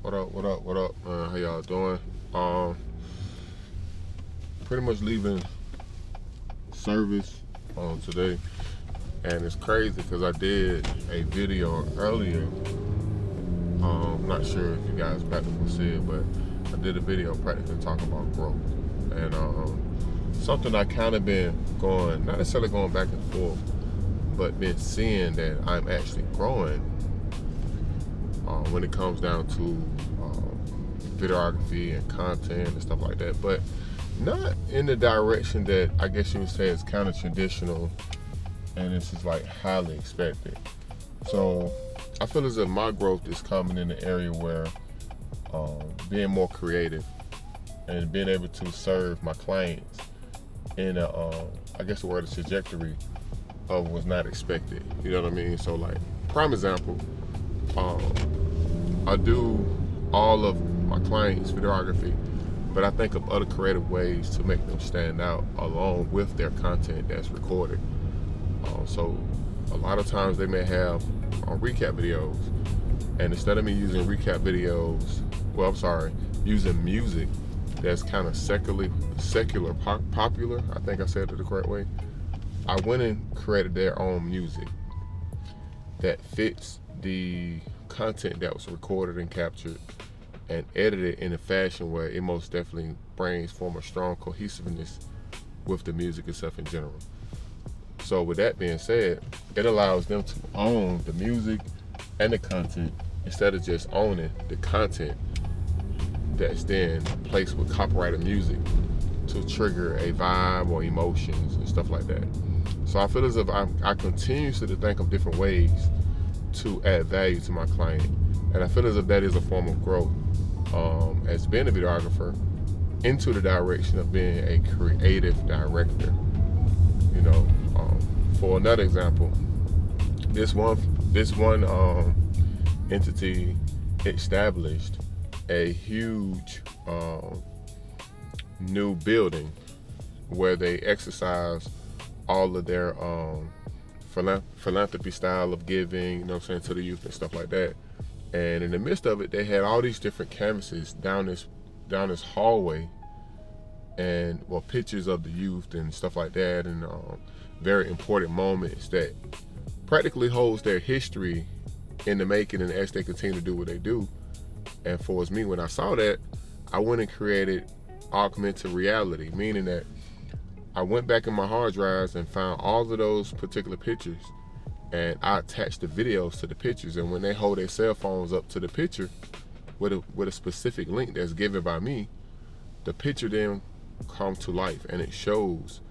What up, man? How y'all doing? Pretty much leaving service today, and it's crazy because I did a video earlier. Not sure if you guys practically see it, but I did a video practically talking about growth, and something I kind of been going, not necessarily going back and forth, but been seeing that I'm actually growing when it comes down to videography and content and stuff like that, but not in the direction that I guess you would say is kind of traditional, and this is like highly expected. So I feel as if my growth is coming in the area where being more creative and being able to serve my clients in a, I guess the word is trajectory of was not expected. You know what I mean? So like, prime example, I do all of my clients' videography, but I think of other creative ways to make them stand out along with their content that's recorded. So a lot of times they may have recap videos, and instead of me using recap videos, using music that's kind of secular popular, I think I said it the correct way, I went and created their own music that fits the content that was recorded and captured, and edited in a fashion where it most definitely form a strong cohesiveness with the music itself in general. So with that being said, it allows them to own the music and the content instead of just owning the content that's then placed with copyrighted music to trigger a vibe or emotions and stuff like that. So I feel as if I continuously to think of different ways to add value to my client, and I feel as if that is a form of growth as being a videographer into the direction of being a creative director. You know, for another example, this one entity established a huge new building where they exercise all of their philanthropy style of giving, you know what I'm saying, to the youth and stuff like that. And in the midst of it, they had all these different canvases down this hallway, and pictures of the youth and stuff like that, and very important moments that practically holds their history in the making, and as they continue to do what they do. And for me, when I saw that, I went and created augmented reality, meaning that I went back in my hard drives and found all of those particular pictures, and I attached the videos to the pictures. And when they hold their cell phones up to the picture with a specific link that's given by me, the picture then comes to life, and it shows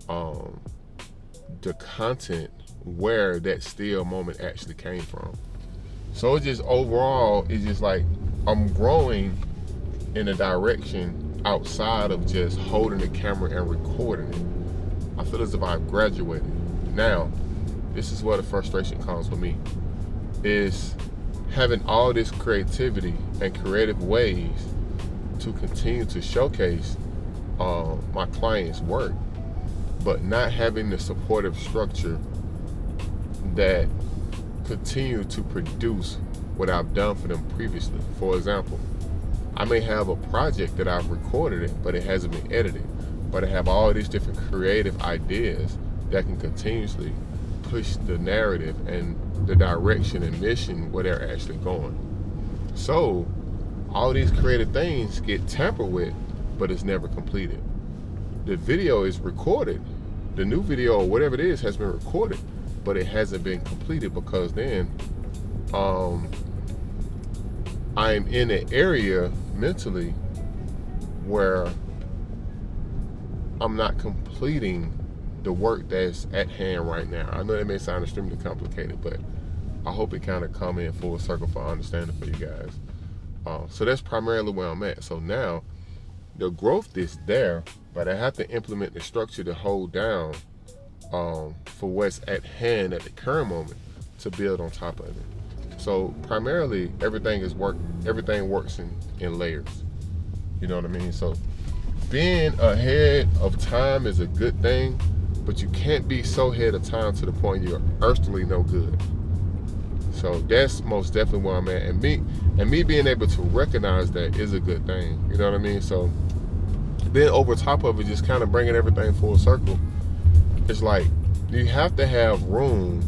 the content where that still moment actually came from. So it's just overall, it's just like I'm growing in a direction outside of just holding the camera and recording it. I feel as if I've graduated. Now, this is where the frustration comes for me, is having all this creativity and creative ways to continue to showcase my clients' work, but not having the supportive structure that continue to produce what I've done for them previously. For example, I may have a project that I've recorded it, but it hasn't been edited, but I have all these different creative ideas that can continuously push the narrative and the direction and mission where they're actually going. So all these creative things get tampered with, but it's never completed. The video is recorded, the new video or whatever it is has been recorded, but it hasn't been completed because then I'm in an area mentally where I'm not completing the work that's at hand right now. I know that may sound extremely complicated, but I hope it kind of come in full circle for understanding for you guys. So that's primarily where I'm at. So now the growth is there, but I have to implement the structure to hold down for what's at hand at the current moment to build on top of it. So primarily everything works in layers. You know what I mean? So being ahead of time is a good thing, but you can't be so ahead of time to the point you're earthly no good. So that's most definitely where I'm at, and me being able to recognize that is a good thing. You know what I mean? So then over top of it, just kind of bringing everything full circle, it's like you have to have room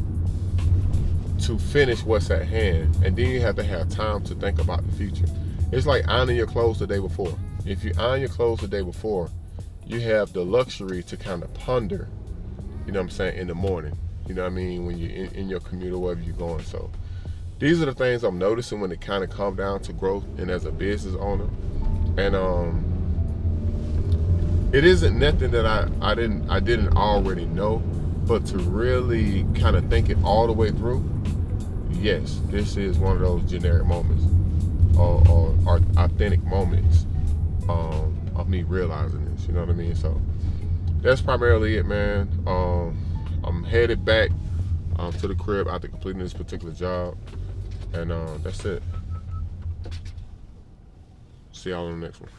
to finish what's at hand, and then you have to have time to think about the future. It's like ironing your clothes the day before. If you iron your clothes the day before, you have the luxury to kind of ponder, you know what I'm saying, in the morning. You know what I mean? When you're in your commute or wherever you're going. So these are the things I'm noticing when it kind of comes down to growth and as a business owner. And it isn't nothing that I didn't already know, but to really kind of think it all the way through, yes, this is one of those generic moments or authentic moments of me realizing this. You know what I mean? So that's primarily it, man. I'm headed back to the crib after completing this particular job, and that's it. See y'all on the next one.